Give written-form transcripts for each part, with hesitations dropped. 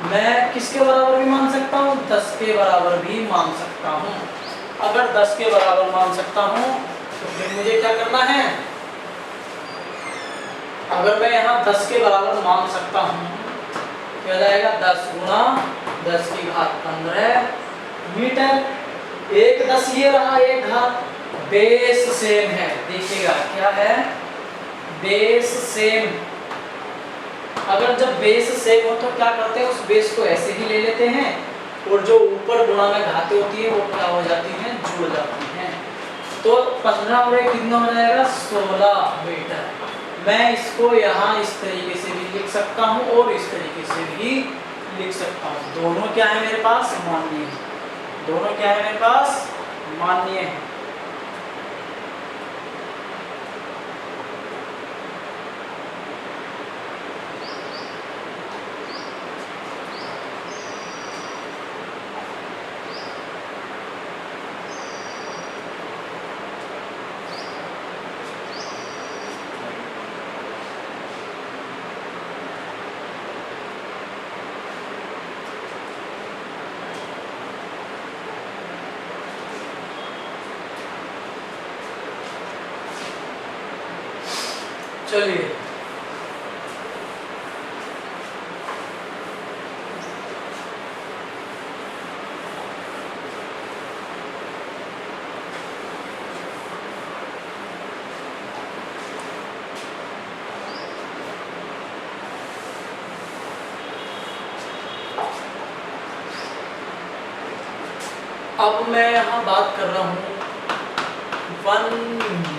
मैं किसके बराबर भी मान सकता हूँ, 10 के बराबर भी मान सकता हूँ। अगर 10 के बराबर मान सकता हूँ तो फिर मुझे क्या करना है, अगर मैं यहाँ 10 के बराबर मान सकता हूँ क्या हो जाएगा, 10 गुणा 10 की घात 15 मीटर। एक 10 ये रहा, एक घात, बेस सेम है। देखिएगा क्या है, बेस सेम। अगर जब बेस सेम हो तो क्या करते हैं, उस बेस को ऐसे ही ले लेते हैं और जो ऊपर गुणा में घातें होती है वो क्या हो जाती हैं, जुड़ जाती हैं। तो 15 और 1 कितना हो जाएगा, 16 मीटर। मैं इसको यहाँ इस तरीके से भी लिख सकता हूँ और इस तरीके से भी लिख सकता हूँ। दोनों क्या है मेरे पास, मान्य है। दोनों क्या है मेरे पास, मान्य है। चलिए अब मैं यहाँ बात कर रहा हूँ 1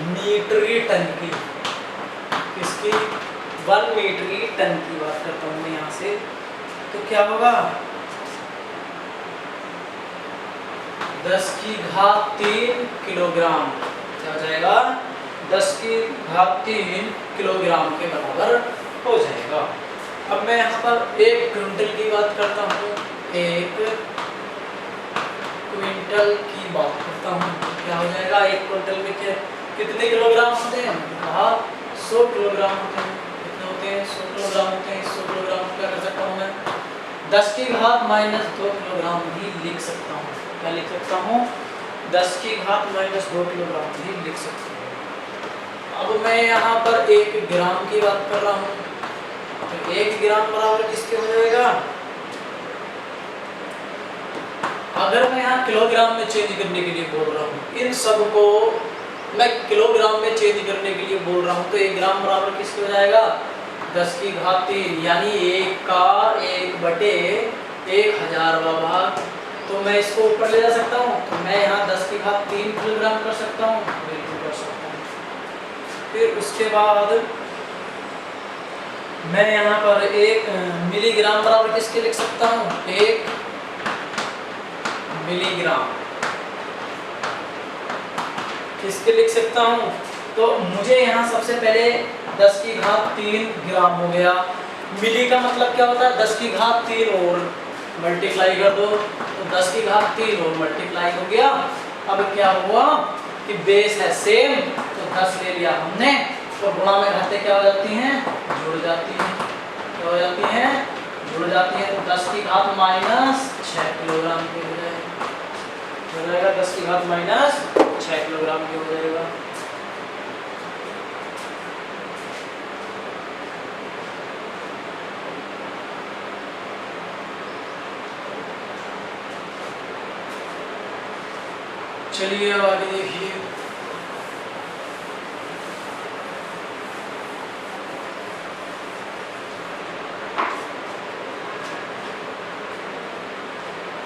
मीट्रिक टन की। किसकी, 1 मीट्रिक टन की बात करता हूँ मैं यहाँ से। तो क्या होगा, 10 की घात 3 किलोग्राम। क्या हो जाएगा, 10 की घात 3 किलोग्राम के बराबर हो जाएगा। अब मैं यहाँ पर 1 क्विंटल की बात करता हूँ, 1 क्विंटल की बात करता हूँ। क्या हो जाएगा, 1 क्विंटल में कितने किलोग्राम होते हैं, कहा 100 किलोग्राम होते हैं। कितने होते हैं, 100 किलोग्राम होते हैं। 100 किलोग्राम क्या कर सकता हूँ मैं, 10 की घात -2 किलोग्राम भी लिख सकता हूँ। क्या लिख सकता हूँ, 10 की घात -2 किलोग्राम भी लिख सकता हूँ। अब मैं यहाँ पर 1 ग्राम की बात कर रहा हूँ। तो 1 ग्राम बराबर किसके हो जाएगा, अगर मैं यहाँ किलोग्राम में चेंज करने के लिए बोल रहा हूँ, इन सब को मैं किलोग्राम में चेंज करने के लिए बोल रहा हूँ, तो 1 ग्राम बराबर किसके हो जाएगा, 10 की घात 3, यानी 1 का 1/1000वां भाग। तो मैं इसको ऊपर ले जा सकता हूँ, तो मैं यहाँ 10 की घात 3 किलोग्राम कर सकता हूँ, बिल्कुल कर सकता हूँ। फिर उसके बाद मैं यहाँ पर 1 मिलीग्राम बराबर किसके लिख सकता हूँ, 1 मिलीग्राम किसके लिख सकता हूँ। तो मुझे यहाँ सबसे पहले 10 की घात 3 ग्राम हो गया। मिली का मतलब क्या होता है, 10 की घात 3 और मल्टीप्लाई कर दो, तो 10 की घात 3 और मल्टीप्लाई हो गया। अब क्या हुआ कि बेस है सेम, तो 10 ले लिया हमने, तो गुणा में घातें क्या हो जाती हैं, जुड़ जाती हैं। क्या हो जाती हैं, जुड़ जाती हैं। तो 10 की घात -6 किलोग्राम की हो जाएगा। हो जाएगा 10 की घात -6 किलोग्राम की हो जाएगा। चलिए अब आगे देखिए।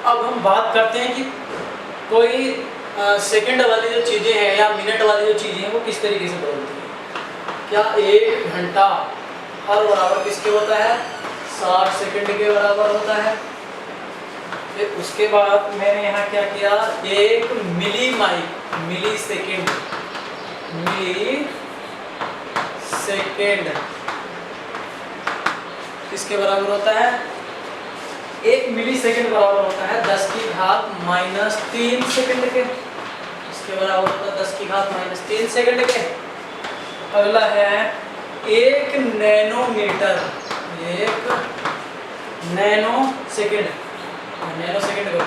अब हम बात करते हैं कि कोई सेकंड वाली जो चीज़ें हैं या मिनट वाली जो चीज़ें हैं वो किस तरीके से बदलती हैं। क्या 1 घंटा हर बराबर किसके होता है, 60 सेकंड के बराबर होता है। फिर उसके बाद मैंने यहाँ क्या किया, 1 मिली सेकंड किसके बराबर होता है, 1 मिली सेकंड बराबर होता है 10 की घात -3 सेकंड के। इसके बराबर होता है 10 की घात -3 सेकंड के। अगला है 1 nanometre. 1 nanosecond, nanosecond करो,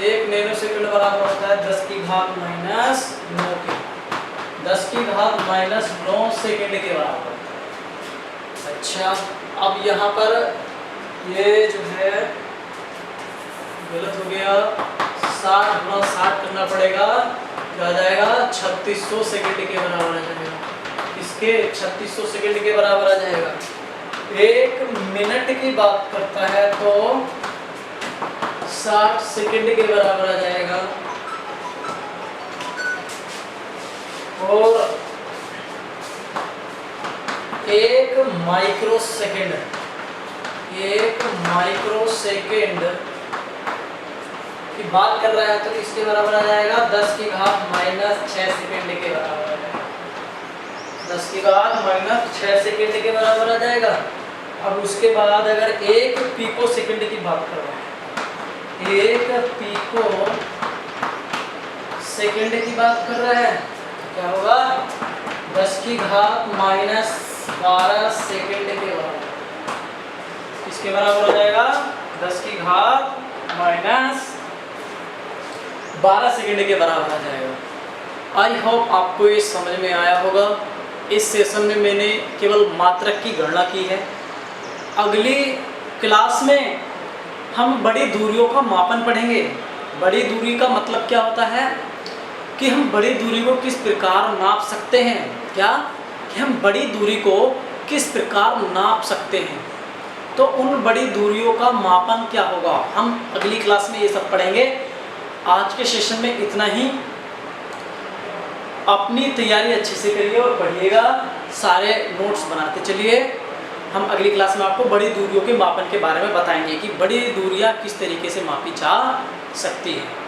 1 नैनो सेकंड बराबर होता है 10 की घात माइनस 9 के, 10 की घात माइनस 9 सेकंड के बराबर। अच्छा, अब यहाँ पर ये जो है गलत हो गया, 60 गुणा 60 करना पड़ेगा, क्या आ जाएगा 3600 सेकंड के बराबर आ जाएगा। इसके 3600 सेकंड के बराबर आ जाएगा। 1 मिनट की बात करता है तो 60 सेकंड के बराबर आ जाएगा। और 1 माइक्रो सेकंड, 1 माइक्रो सेकंड की बात कर रहा है तो इसके बराबर आ जाएगा 10 की घात माइनस 6 सेकंड के बराबर आ जाएगा, 10 की घात माइनस 6 सेकंड के बराबर आ जाएगा। अब उसके बाद अगर 1 पिको सेकंड की बात कर रहे हैं, 1 पिको सेकंड की बात कर रहे हैं तो क्या होगा 10 की घात माइनस 12 सेकंड के बराबर, इसके बराबर हो जाएगा 10 की घात माइनस 12 सेकंड के बराबर आ जाएगा। आई होप आपको ये समझ में आया होगा। इस सेशन में मैंने केवल मात्रक की गणना की है। अगली क्लास में हम बड़ी दूरियों का मापन पढ़ेंगे। बड़ी दूरी का मतलब क्या होता है कि हम बड़ी दूरी को किस प्रकार नाप सकते हैं, क्या कि हम बड़ी दूरी को किस प्रकार नाप सकते हैं, तो उन बड़ी दूरियों का मापन क्या होगा, हम अगली क्लास में ये सब पढ़ेंगे। आज के सेशन में इतना ही। अपनी तैयारी अच्छे से करिए और पढ़िएगा, सारे नोट्स बनाते चलिए। हम अगली क्लास में आपको बड़ी दूरियों के मापन के बारे में बताएंगे कि बड़ी दूरियां किस तरीके से मापी जा सकती है।